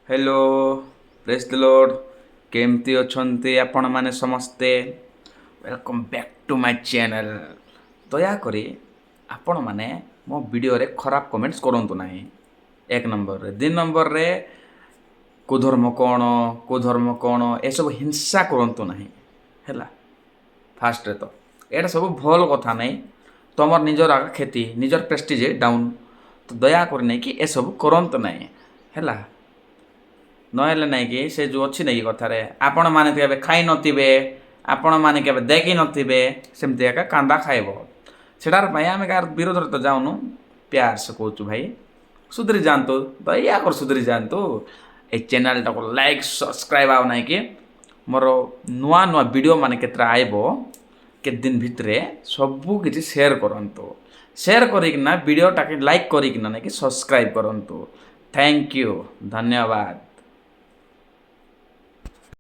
Hello praise the Lord केमती अछंती आपण माने समस्ते welcome back to my channel. दयाकोरी आपण माने मो वीडियो रे खराब कमेंट्स करंतु नाही। एक नंबर रे दिन नंबर रे को धर्म कोण ए सब हिंसा करंतु नाही हैला। फास्ट रे तो एटा सब भल कथा नहीं। तुमर निजर आग खेती निजर प्रेस्टीज डाउन तो दया करी नहीं कि ए सब करंतु नाही हैला। नहेले नाଇଁ कि से जो अच्छी नहीं कथारे आपण माने केबे खाई नथिबे आपण माने केबे देखि नथिबे सेमति एका कांदा खाइबो सेटार भाई आमे कार विरोध तो जाउनु प्यार से कहूछु भाई सुधरी जानतो दया कर सुधरी जानतो। ए चैनल टाको लाइक सब्सक्राइब आव नाଇଁ कि मोर नुआ नुआ वीडियो माने केतरा आइबो के दिन भितरे सबु किछि शेयर करंतो। शेयर करिकना वीडियो टाके लाइक करिकना नाଇଁ कि सब्सक्राइब करंतो। थैंक यू धन्यवाद।